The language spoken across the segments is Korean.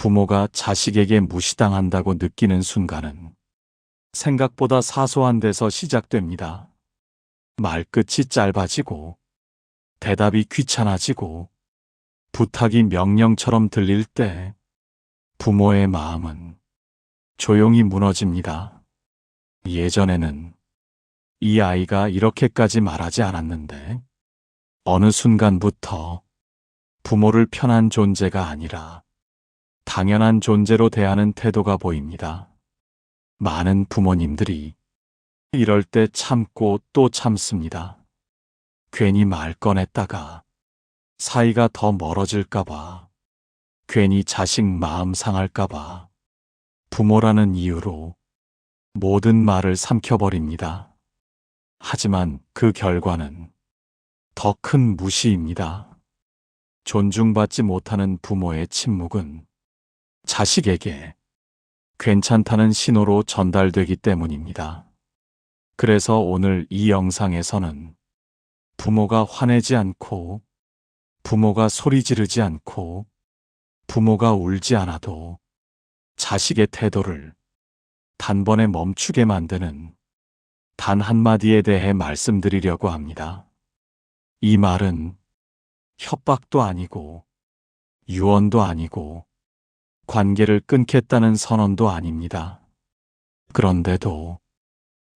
부모가 자식에게 무시당한다고 느끼는 순간은 생각보다 사소한 데서 시작됩니다. 말끝이 짧아지고 대답이 귀찮아지고 부탁이 명령처럼 들릴 때 부모의 마음은 조용히 무너집니다. 예전에는 이 아이가 이렇게까지 말하지 않았는데 어느 순간부터 부모를 편한 존재가 아니라 당연한 존재로 대하는 태도가 보입니다. 많은 부모님들이 이럴 때 참고 또 참습니다. 괜히 말 꺼냈다가 사이가 더 멀어질까봐, 괜히 자식 마음 상할까봐, 부모라는 이유로 모든 말을 삼켜버립니다. 하지만 그 결과는 더 큰 무시입니다. 존중받지 못하는 부모의 침묵은 자식에게 괜찮다는 신호로 전달되기 때문입니다. 그래서 오늘 이 영상에서는 부모가 화내지 않고, 부모가 소리 지르지 않고, 부모가 울지 않아도 자식의 태도를 단번에 멈추게 만드는 단 한마디에 대해 말씀드리려고 합니다. 이 말은 협박도 아니고, 유언도 아니고, 관계를 끊겠다는 선언도 아닙니다. 그런데도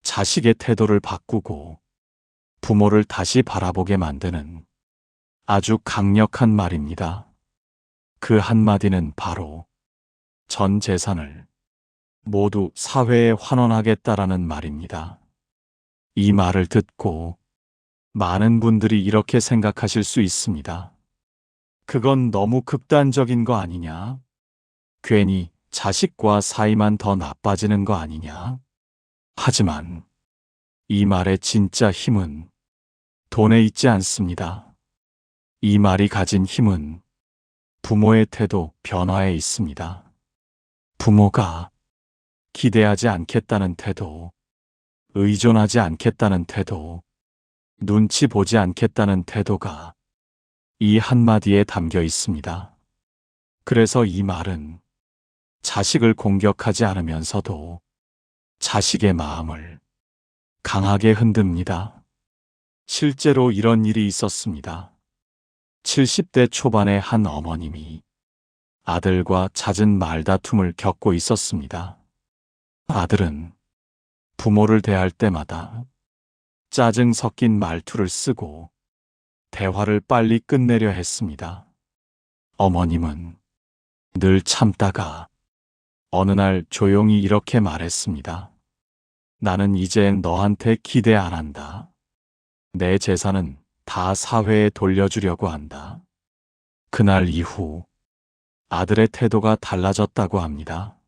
자식의 태도를 바꾸고 부모를 다시 바라보게 만드는 아주 강력한 말입니다. 그 한마디는 바로 전 재산을 모두 사회에 환원하겠다라는 말입니다. 이 말을 듣고 많은 분들이 이렇게 생각하실 수 있습니다. 그건 너무 극단적인 거 아니냐? 괜히 자식과 사이만 더 나빠지는 거 아니냐? 하지만 이 말의 진짜 힘은 돈에 있지 않습니다. 이 말이 가진 힘은 부모의 태도 변화에 있습니다. 부모가 기대하지 않겠다는 태도, 의존하지 않겠다는 태도, 눈치 보지 않겠다는 태도가 이 한마디에 담겨 있습니다. 그래서 이 말은 자식을 공격하지 않으면서도 자식의 마음을 강하게 흔듭니다. 실제로 이런 일이 있었습니다. 70대 초반의 한 어머님이 아들과 잦은 말다툼을 겪고 있었습니다. 아들은 부모를 대할 때마다 짜증 섞인 말투를 쓰고 대화를 빨리 끝내려 했습니다. 어머님은 늘 참다가 어느 날 조용히 이렇게 말했습니다. 나는 이제 너한테 기대 안 한다. 내 재산은 다 사회에 돌려주려고 한다. 그날 이후 아들의 태도가 달라졌다고 합니다.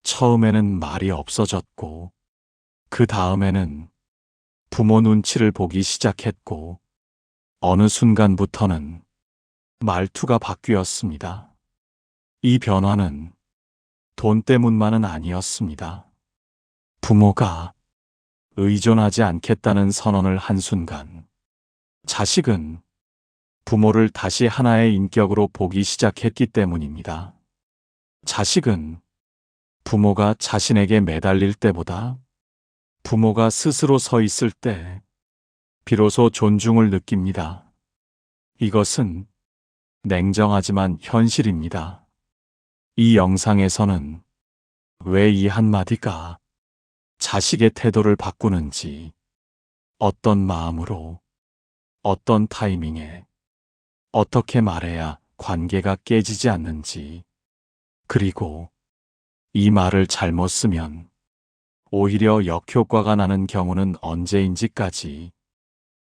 처음에는 말이 없어졌고, 그 다음에는 부모 눈치를 보기 시작했고, 어느 순간부터는 말투가 바뀌었습니다. 이 변화는 돈 때문만은 아니었습니다. 부모가 의존하지 않겠다는 선언을 한 순간, 자식은 부모를 다시 하나의 인격으로 보기 시작했기 때문입니다. 자식은 부모가 자신에게 매달릴 때보다 부모가 스스로 서 있을 때 비로소 존중을 느낍니다. 이것은 냉정하지만 현실입니다. 이 영상에서는 왜 이 한마디가 자식의 태도를 바꾸는지, 어떤 마음으로, 어떤 타이밍에, 어떻게 말해야 관계가 깨지지 않는지, 그리고 이 말을 잘못 쓰면 오히려 역효과가 나는 경우는 언제인지까지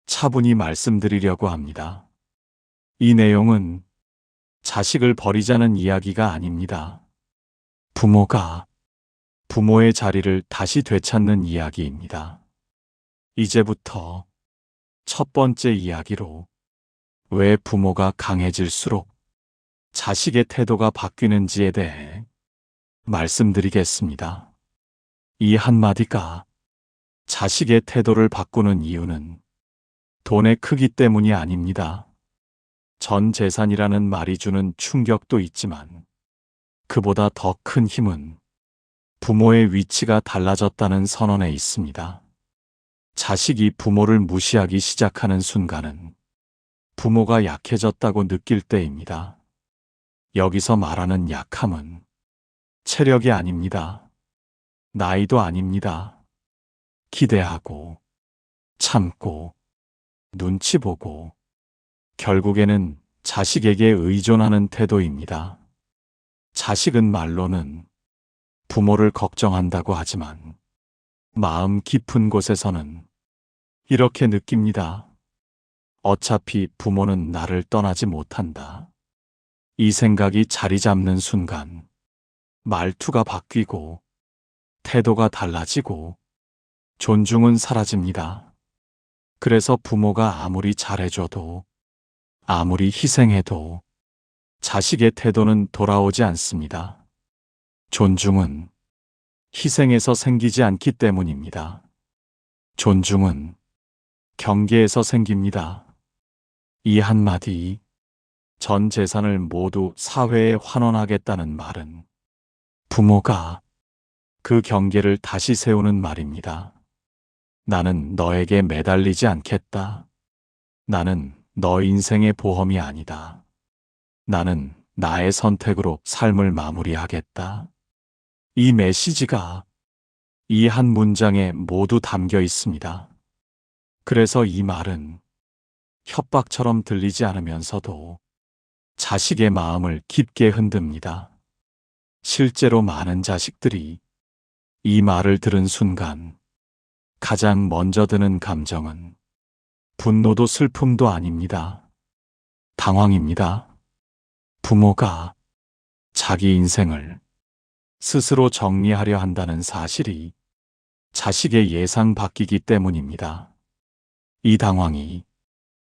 차분히 말씀드리려고 합니다. 이 내용은 자식을 버리자는 이야기가 아닙니다. 부모가 부모의 자리를 다시 되찾는 이야기입니다. 이제부터 첫 번째 이야기로 왜 부모가 강해질수록 자식의 태도가 바뀌는지에 대해 말씀드리겠습니다. 이 한마디가 자식의 태도를 바꾸는 이유는 돈의 크기 때문이 아닙니다. 전 재산이라는 말이 주는 충격도 있지만 그보다 더 큰 힘은 부모의 위치가 달라졌다는 선언에 있습니다. 자식이 부모를 무시하기 시작하는 순간은 부모가 약해졌다고 느낄 때입니다. 여기서 말하는 약함은 체력이 아닙니다. 나이도 아닙니다. 기대하고, 참고, 눈치 보고, 결국에는 자식에게 의존하는 태도입니다. 자식은 말로는 부모를 걱정한다고 하지만 마음 깊은 곳에서는 이렇게 느낍니다. 어차피 부모는 나를 떠나지 못한다. 이 생각이 자리 잡는 순간 말투가 바뀌고 태도가 달라지고 존중은 사라집니다. 그래서 부모가 아무리 잘해줘도 아무리 희생해도 자식의 태도는 돌아오지 않습니다. 존중은 희생에서 생기지 않기 때문입니다. 존중은 경계에서 생깁니다. 이 한마디, 전 재산을 모두 사회에 환원하겠다는 말은 부모가 그 경계를 다시 세우는 말입니다. 나는 너에게 매달리지 않겠다. 나는 너 인생의 보험이 아니다. 나는 나의 선택으로 삶을 마무리하겠다. 이 메시지가 이 한 문장에 모두 담겨 있습니다. 그래서 이 말은 협박처럼 들리지 않으면서도 자식의 마음을 깊게 흔듭니다. 실제로 많은 자식들이 이 말을 들은 순간 가장 먼저 드는 감정은 분노도 슬픔도 아닙니다. 당황입니다. 부모가 자기 인생을 스스로 정리하려 한다는 사실이 자식의 예상 바뀌기 때문입니다. 이 당황이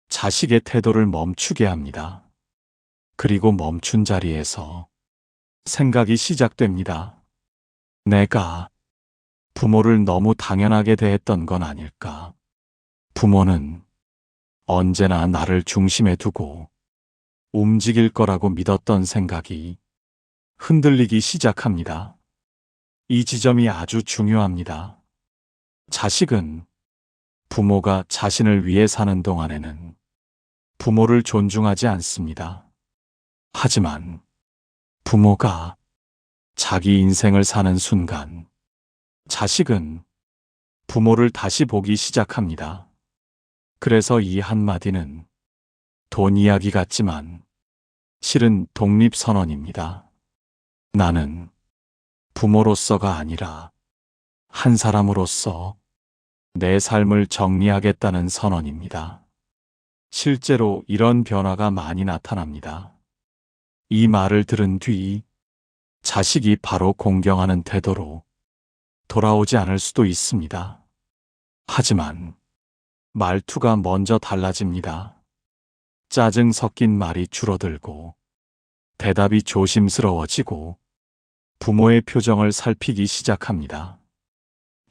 자식의 태도를 멈추게 합니다. 그리고 멈춘 자리에서 생각이 시작됩니다. 내가 부모를 너무 당연하게 대했던 건 아닐까? 부모는 언제나 나를 중심에 두고 움직일 거라고 믿었던 생각이 흔들리기 시작합니다. 이 지점이 아주 중요합니다. 자식은 부모가 자신을 위해 사는 동안에는 부모를 존중하지 않습니다. 하지만 부모가 자기 인생을 사는 순간 자식은 부모를 다시 보기 시작합니다. 그래서 이 한마디는 돈 이야기 같지만 실은 독립선언입니다. 나는 부모로서가 아니라 한 사람으로서 내 삶을 정리하겠다는 선언입니다. 실제로 이런 변화가 많이 나타납니다. 이 말을 들은 뒤 자식이 바로 공경하는 태도로 돌아오지 않을 수도 있습니다. 하지만 말투가 먼저 달라집니다. 짜증 섞인 말이 줄어들고 대답이 조심스러워지고 부모의 표정을 살피기 시작합니다.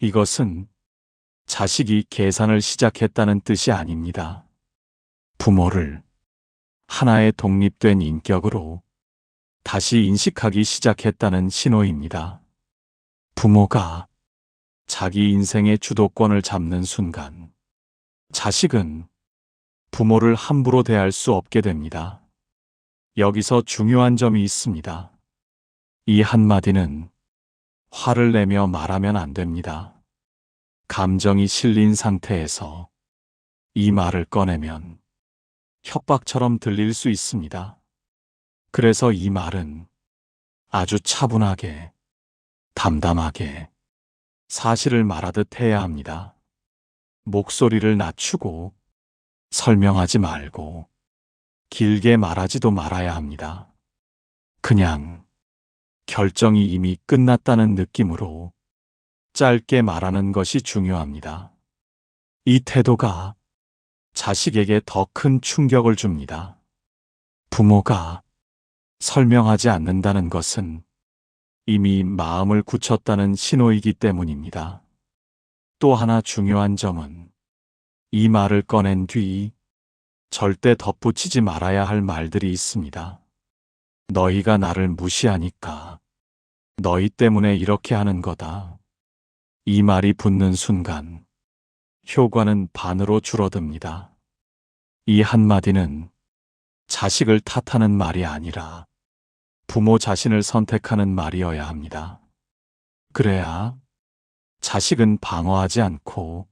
이것은 자식이 계산을 시작했다는 뜻이 아닙니다. 부모를 하나의 독립된 인격으로 다시 인식하기 시작했다는 신호입니다. 부모가 자기 인생의 주도권을 잡는 순간 자식은 부모를 함부로 대할 수 없게 됩니다. 여기서 중요한 점이 있습니다. 이 한마디는 화를 내며 말하면 안 됩니다. 감정이 실린 상태에서 이 말을 꺼내면 협박처럼 들릴 수 있습니다. 그래서 이 말은 아주 차분하게, 담담하게 사실을 말하듯 해야 합니다. 목소리를 낮추고 설명하지 말고 길게 말하지도 말아야 합니다. 그냥 결정이 이미 끝났다는 느낌으로 짧게 말하는 것이 중요합니다. 이 태도가 자식에게 더 큰 충격을 줍니다. 부모가 설명하지 않는다는 것은 이미 마음을 굳혔다는 신호이기 때문입니다. 또 하나 중요한 점은 이 말을 꺼낸 뒤 절대 덧붙이지 말아야 할 말들이 있습니다. 너희가 나를 무시하니까 너희 때문에 이렇게 하는 거다. 이 말이 붙는 순간 효과는 반으로 줄어듭니다. 이 한마디는 자식을 탓하는 말이 아니라 부모 자신을 선택하는 말이어야 합니다. 그래야 자식은 방어하지 않고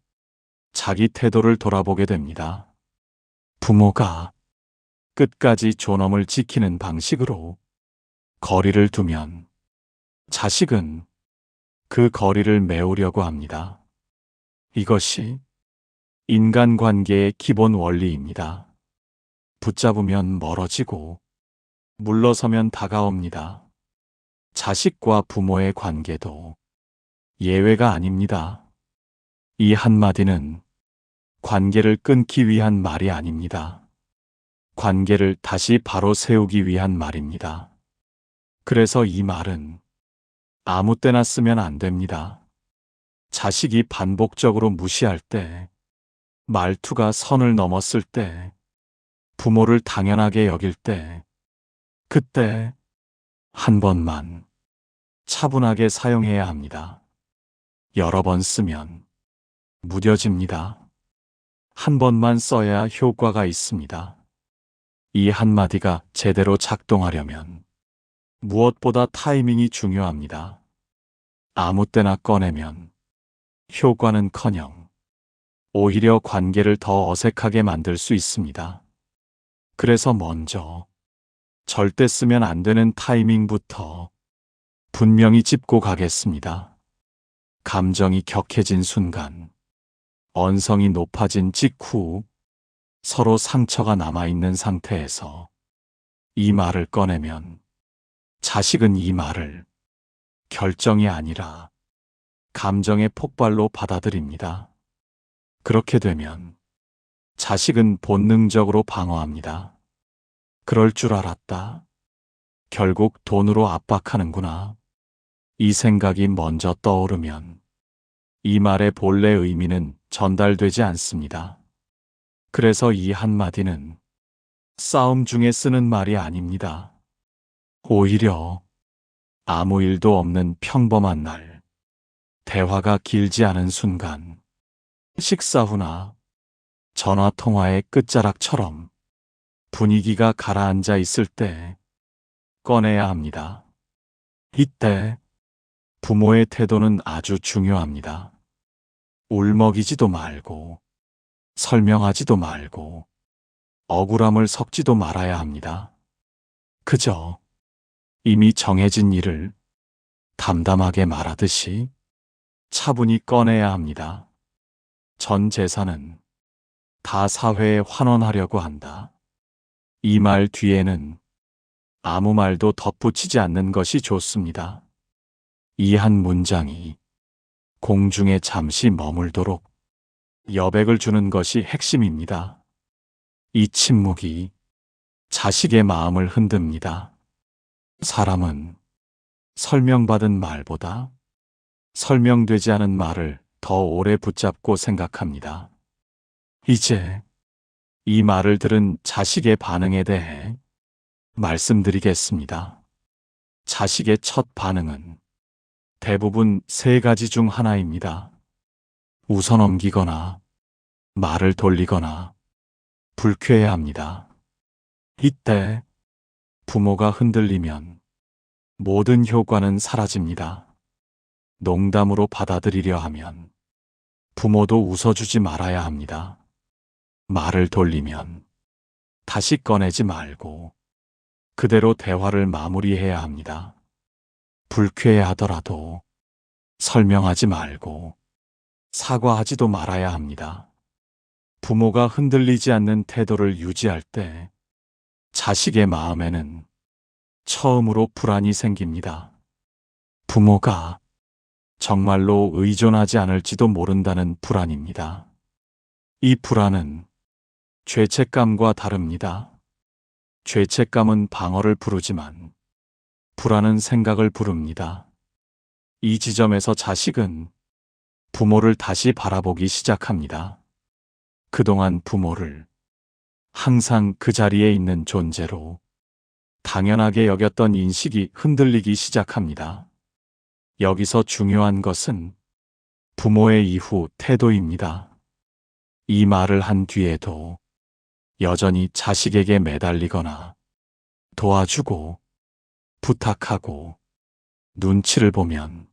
자기 태도를 돌아보게 됩니다. 부모가 끝까지 존엄을 지키는 방식으로 거리를 두면 자식은 그 거리를 메우려고 합니다. 이것이 인간관계의 기본 원리입니다. 붙잡으면 멀어지고 물러서면 다가옵니다. 자식과 부모의 관계도 예외가 아닙니다. 이 한마디는 관계를 끊기 위한 말이 아닙니다. 관계를 다시 바로 세우기 위한 말입니다. 그래서 이 말은 아무 때나 쓰면 안 됩니다. 자식이 반복적으로 무시할 때, 말투가 선을 넘었을 때, 부모를 당연하게 여길 때, 그때 한 번만 차분하게 사용해야 합니다. 여러 번 쓰면 무뎌집니다. 한 번만 써야 효과가 있습니다. 이 한마디가 제대로 작동하려면 무엇보다 타이밍이 중요합니다. 아무 때나 꺼내면 효과는커녕 오히려 관계를 더 어색하게 만들 수 있습니다. 그래서 먼저 절대 쓰면 안 되는 타이밍부터 분명히 짚고 가겠습니다. 감정이 격해진 순간, 언성이 높아진 직후, 서로 상처가 남아있는 상태에서 이 말을 꺼내면 자식은 이 말을 결정이 아니라 감정의 폭발로 받아들입니다. 그렇게 되면 자식은 본능적으로 방어합니다. 그럴 줄 알았다. 결국 돈으로 압박하는구나. 이 생각이 먼저 떠오르면 이 말의 본래 의미는 전달되지 않습니다. 그래서 이 한마디는 싸움 중에 쓰는 말이 아닙니다. 오히려 아무 일도 없는 평범한 날, 대화가 길지 않은 순간, 식사 후나 전화통화의 끝자락처럼 분위기가 가라앉아 있을 때 꺼내야 합니다. 이때 부모의 태도는 아주 중요합니다. 울먹이지도 말고, 설명하지도 말고, 억울함을 섞지도 말아야 합니다. 그저 이미 정해진 일을 담담하게 말하듯이 차분히 꺼내야 합니다. 전 재산은 다 사회에 환원하려고 한다. 이 말 뒤에는 아무 말도 덧붙이지 않는 것이 좋습니다. 이 한 문장이 공중에 잠시 머물도록 여백을 주는 것이 핵심입니다. 이 침묵이 자식의 마음을 흔듭니다. 사람은 설명받은 말보다 설명되지 않은 말을 더 오래 붙잡고 생각합니다. 이제 이 말을 들은 자식의 반응에 대해 말씀드리겠습니다. 자식의 첫 반응은 대부분 세 가지 중 하나입니다. 웃어넘기거나 말을 돌리거나 불쾌해합니다. 이때 부모가 흔들리면 모든 효과는 사라집니다. 농담으로 받아들이려 하면 부모도 웃어주지 말아야 합니다. 말을 돌리면 다시 꺼내지 말고 그대로 대화를 마무리해야 합니다. 불쾌해하더라도 설명하지 말고 사과하지도 말아야 합니다. 부모가 흔들리지 않는 태도를 유지할 때 자식의 마음에는 처음으로 불안이 생깁니다. 부모가 정말로 의존하지 않을지도 모른다는 불안입니다. 이 불안은 죄책감과 다릅니다. 죄책감은 방어를 부르지만 불안은 생각을 부릅니다. 이 지점에서 자식은 부모를 다시 바라보기 시작합니다. 그동안 부모를 항상 그 자리에 있는 존재로, 당연하게 여겼던 인식이 흔들리기 시작합니다. 여기서 중요한 것은 부모의 이후 태도입니다. 이 말을 한 뒤에도 여전히 자식에게 매달리거나 도와주고 부탁하고 눈치를 보면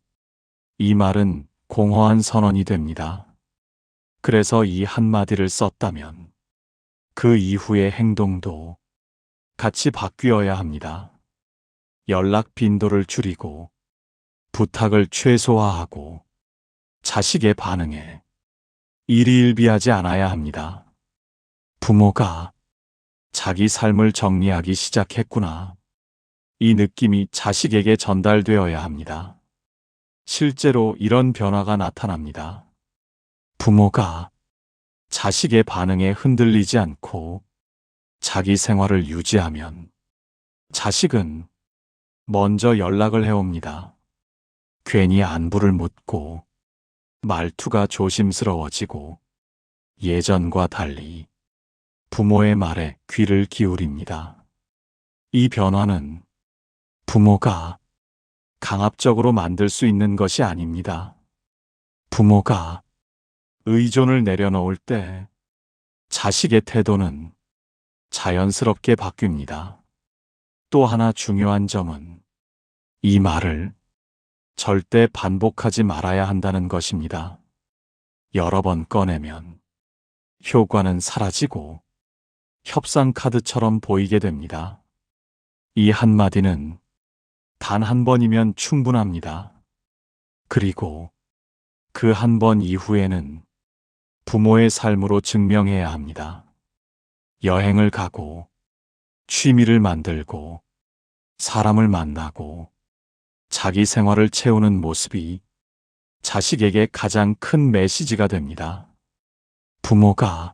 이 말은 공허한 선언이 됩니다. 그래서 이 한마디를 썼다면 그 이후의 행동도 같이 바뀌어야 합니다. 연락 빈도를 줄이고 부탁을 최소화하고 자식의 반응에 일희일비하지 않아야 합니다. 부모가 자기 삶을 정리하기 시작했구나. 이 느낌이 자식에게 전달되어야 합니다. 실제로 이런 변화가 나타납니다. 부모가 자식의 반응에 흔들리지 않고 자기 생활을 유지하면 자식은 먼저 연락을 해옵니다. 괜히 안부를 묻고 말투가 조심스러워지고 예전과 달리 부모의 말에 귀를 기울입니다. 이 변화는 부모가 강압적으로 만들 수 있는 것이 아닙니다. 부모가 의존을 내려놓을 때 자식의 태도는 자연스럽게 바뀝니다. 또 하나 중요한 점은 이 말을 절대 반복하지 말아야 한다는 것입니다. 여러 번 꺼내면 효과는 사라지고 협상 카드처럼 보이게 됩니다. 이 한마디는 단 한 번이면 충분합니다. 그리고 그 한 번 이후에는 부모의 삶으로 증명해야 합니다. 여행을 가고, 취미를 만들고, 사람을 만나고, 자기 생활을 채우는 모습이 자식에게 가장 큰 메시지가 됩니다. 부모가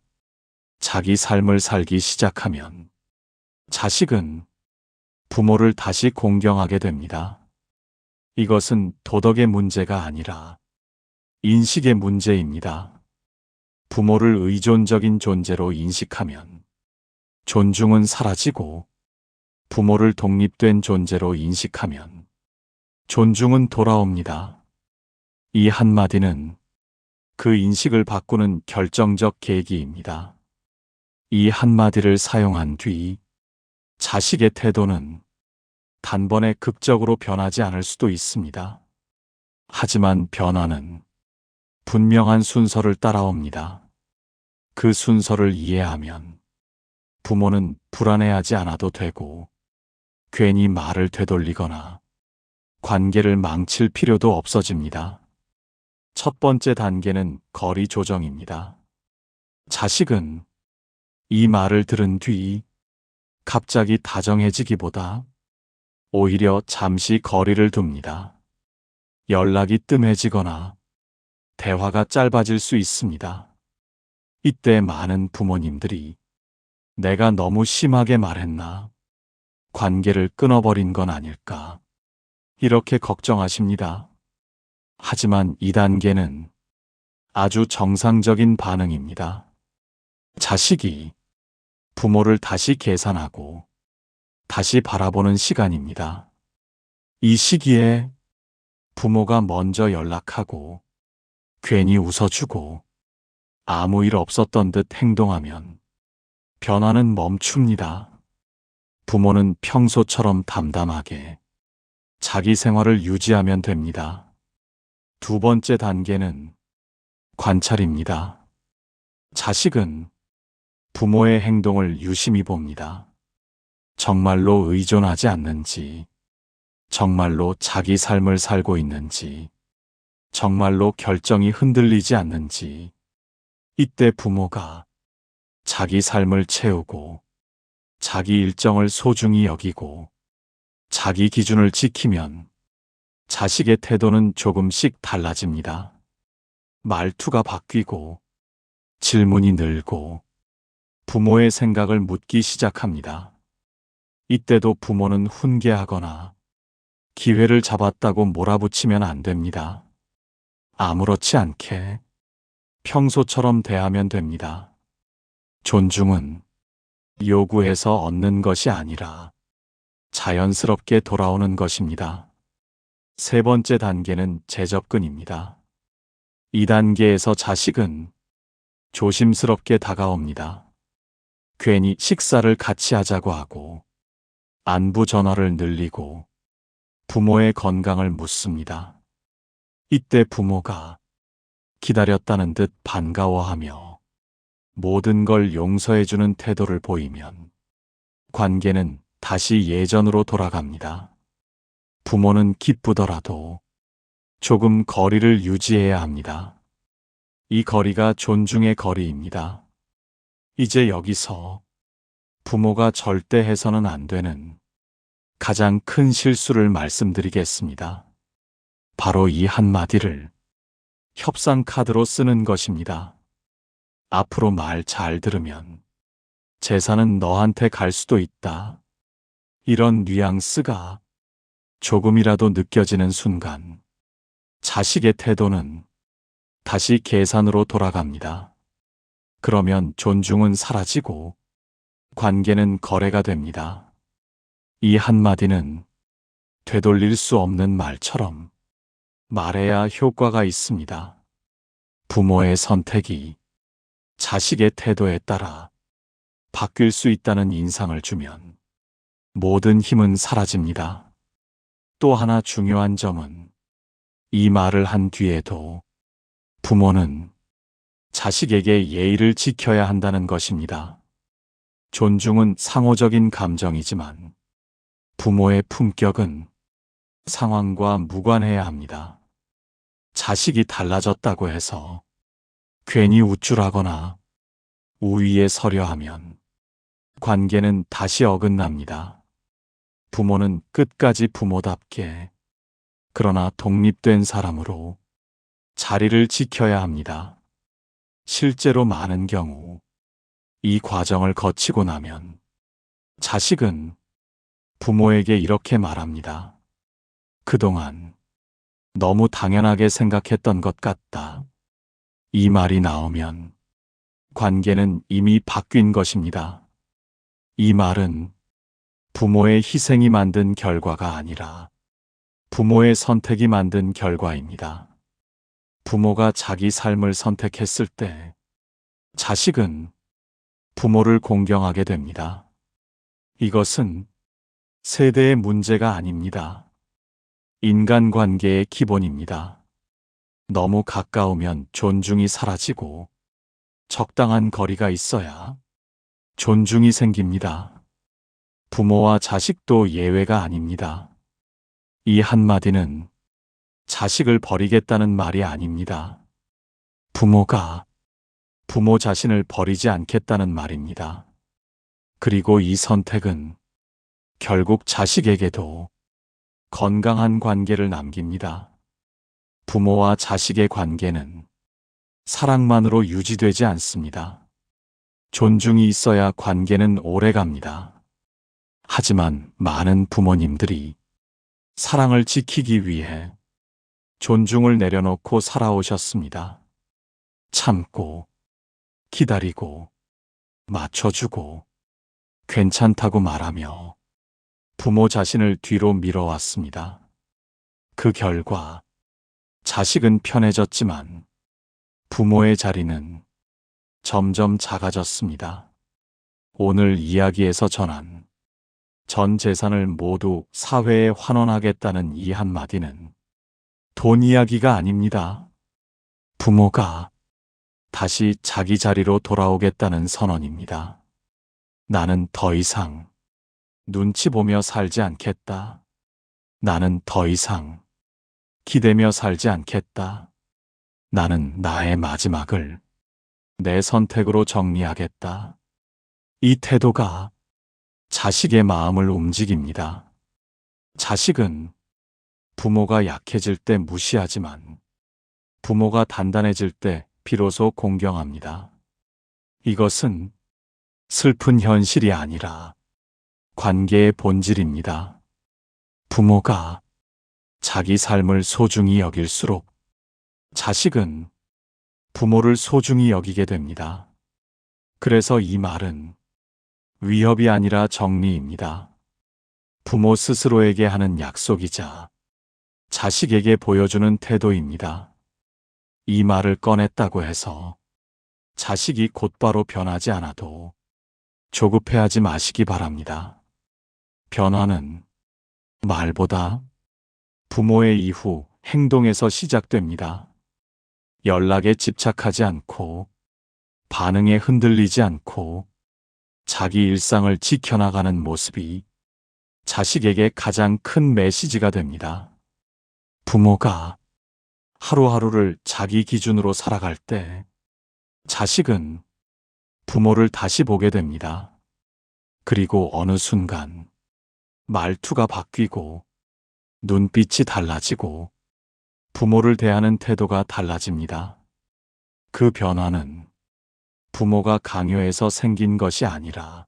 자기 삶을 살기 시작하면 자식은 부모를 다시 공경하게 됩니다. 이것은 도덕의 문제가 아니라 인식의 문제입니다. 부모를 의존적인 존재로 인식하면 존중은 사라지고 부모를 독립된 존재로 인식하면 존중은 돌아옵니다. 이 한마디는 그 인식을 바꾸는 결정적 계기입니다. 이 한마디를 사용한 뒤 자식의 태도는 단번에 극적으로 변하지 않을 수도 있습니다. 하지만 변화는 분명한 순서를 따라옵니다. 그 순서를 이해하면 부모는 불안해하지 않아도 되고 괜히 말을 되돌리거나 관계를 망칠 필요도 없어집니다. 첫 번째 단계는 거리 조정입니다. 자식은 이 말을 들은 뒤 갑자기 다정해지기보다 오히려 잠시 거리를 둡니다. 연락이 뜸해지거나 대화가 짧아질 수 있습니다. 이때 많은 부모님들이 내가 너무 심하게 말했나? 관계를 끊어버린 건 아닐까? 이렇게 걱정하십니다. 하지만 이 단계는 아주 정상적인 반응입니다. 자식이 부모를 다시 계산하고 다시 바라보는 시간입니다. 이 시기에 부모가 먼저 연락하고 괜히 웃어주고 아무 일 없었던 듯 행동하면 변화는 멈춥니다. 부모는 평소처럼 담담하게 자기 생활을 유지하면 됩니다. 두 번째 단계는 관찰입니다. 자식은 부모의 행동을 유심히 봅니다. 정말로 의존하지 않는지, 정말로 자기 삶을 살고 있는지, 정말로 결정이 흔들리지 않는지, 이때 부모가 자기 삶을 채우고, 자기 일정을 소중히 여기고, 자기 기준을 지키면 자식의 태도는 조금씩 달라집니다. 말투가 바뀌고, 질문이 늘고, 부모의 생각을 묻기 시작합니다. 이때도 부모는 훈계하거나 기회를 잡았다고 몰아붙이면 안 됩니다. 아무렇지 않게 평소처럼 대하면 됩니다. 존중은 요구해서 얻는 것이 아니라 자연스럽게 돌아오는 것입니다. 세 번째 단계는 재접근입니다. 이 단계에서 자식은 조심스럽게 다가옵니다. 괜히 식사를 같이 하자고 하고 안부 전화를 늘리고 부모의 건강을 묻습니다. 이때 부모가 기다렸다는 듯 반가워하며 모든 걸 용서해주는 태도를 보이면 관계는 다시 예전으로 돌아갑니다. 부모는 기쁘더라도 조금 거리를 유지해야 합니다. 이 거리가 존중의 거리입니다. 이제 여기서 부모가 절대 해서는 안 되는 가장 큰 실수를 말씀드리겠습니다. 바로 이 한마디를 협상 카드로 쓰는 것입니다. 앞으로 말 잘 들으면 재산은 너한테 갈 수도 있다. 이런 뉘앙스가 조금이라도 느껴지는 순간 자식의 태도는 다시 계산으로 돌아갑니다. 그러면 존중은 사라지고 관계는 거래가 됩니다. 이 한마디는 되돌릴 수 없는 말처럼 말해야 효과가 있습니다. 부모의 선택이 자식의 태도에 따라 바뀔 수 있다는 인상을 주면 모든 힘은 사라집니다. 또 하나 중요한 점은 이 말을 한 뒤에도 부모는 자식에게 예의를 지켜야 한다는 것입니다. 존중은 상호적인 감정이지만 부모의 품격은 상황과 무관해야 합니다. 자식이 달라졌다고 해서 괜히 우쭐하거나 우위에 서려 하면 관계는 다시 어긋납니다. 부모는 끝까지 부모답게 그러나 독립된 사람으로 자리를 지켜야 합니다. 실제로 많은 경우 이 과정을 거치고 나면 자식은 부모에게 이렇게 말합니다. 그동안 너무 당연하게 생각했던 것 같다. 이 말이 나오면 관계는 이미 바뀐 것입니다. 이 말은 부모의 희생이 만든 결과가 아니라 부모의 선택이 만든 결과입니다. 부모가 자기 삶을 선택했을 때 자식은 부모를 공경하게 됩니다. 이것은 세대의 문제가 아닙니다. 인간관계의 기본입니다. 너무 가까우면 존중이 사라지고 적당한 거리가 있어야 존중이 생깁니다. 부모와 자식도 예외가 아닙니다. 이 한마디는 자식을 버리겠다는 말이 아닙니다. 부모가 부모 자신을 버리지 않겠다는 말입니다. 그리고 이 선택은 결국 자식에게도 건강한 관계를 남깁니다. 부모와 자식의 관계는 사랑만으로 유지되지 않습니다. 존중이 있어야 관계는 오래갑니다. 하지만 많은 부모님들이 사랑을 지키기 위해 존중을 내려놓고 살아오셨습니다. 참고, 기다리고, 맞춰주고, 괜찮다고 말하며 부모 자신을 뒤로 밀어왔습니다. 그 결과 자식은 편해졌지만 부모의 자리는 점점 작아졌습니다. 오늘 이야기에서 전한 전 재산을 모두 사회에 환원하겠다는 이 한마디는 돈 이야기가 아닙니다. 부모가 다시 자기 자리로 돌아오겠다는 선언입니다. 나는 더 이상 눈치 보며 살지 않겠다. 나는 더 이상 기대며 살지 않겠다. 나는 나의 마지막을 내 선택으로 정리하겠다. 이 태도가 자식의 마음을 움직입니다. 자식은 부모가 약해질 때 무시하지만 부모가 단단해질 때 비로소 공경합니다. 이것은 슬픈 현실이 아니라 관계의 본질입니다. 부모가 자기 삶을 소중히 여길수록 자식은 부모를 소중히 여기게 됩니다. 그래서 이 말은 위협이 아니라 정리입니다. 부모 스스로에게 하는 약속이자 자식에게 보여주는 태도입니다. 이 말을 꺼냈다고 해서 자식이 곧바로 변하지 않아도 조급해하지 마시기 바랍니다. 변화는 말보다 부모의 이후 행동에서 시작됩니다. 연락에 집착하지 않고 반응에 흔들리지 않고 자기 일상을 지켜나가는 모습이 자식에게 가장 큰 메시지가 됩니다. 부모가 하루하루를 자기 기준으로 살아갈 때 자식은 부모를 다시 보게 됩니다. 그리고 어느 순간 말투가 바뀌고 눈빛이 달라지고 부모를 대하는 태도가 달라집니다. 그 변화는 부모가 강요해서 생긴 것이 아니라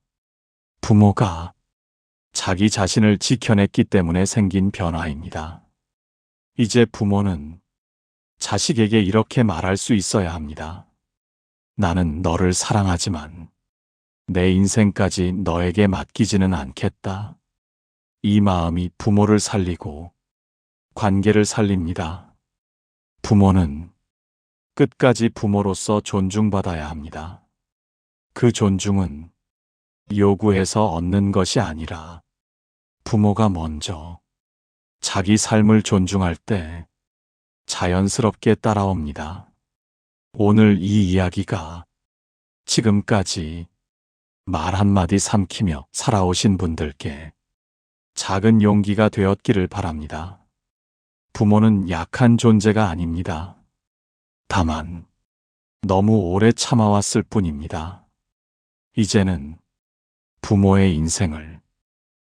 부모가 자기 자신을 지켜냈기 때문에 생긴 변화입니다. 이제 부모는 자식에게 이렇게 말할 수 있어야 합니다. 나는 너를 사랑하지만 내 인생까지 너에게 맡기지는 않겠다. 이 마음이 부모를 살리고 관계를 살립니다. 부모는 끝까지 부모로서 존중받아야 합니다. 그 존중은 요구해서 얻는 것이 아니라 부모가 먼저 자기 삶을 존중할 때 자연스럽게 따라옵니다. 오늘 이 이야기가 지금까지 말 한마디 삼키며 살아오신 분들께 작은 용기가 되었기를 바랍니다. 부모는 약한 존재가 아닙니다. 다만 너무 오래 참아왔을 뿐입니다. 이제는 부모의 인생을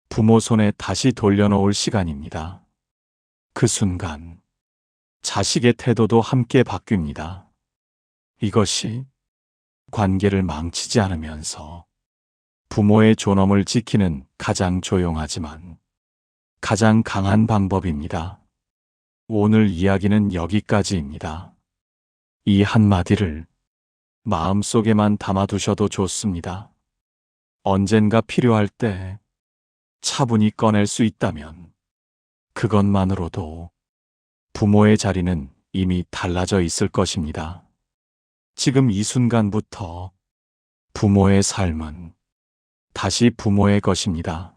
부모 손에 다시 돌려놓을 시간입니다. 그 순간 자식의 태도도 함께 바뀝니다. 이것이 관계를 망치지 않으면서 부모의 존엄을 지키는 가장 조용하지만 가장 강한 방법입니다. 오늘 이야기는 여기까지입니다. 이 한마디를 마음속에만 담아두셔도 좋습니다. 언젠가 필요할 때 차분히 꺼낼 수 있다면 그것만으로도 부모의 자리는 이미 달라져 있을 것입니다. 지금 이 순간부터 부모의 삶은 다시 부모의 것입니다.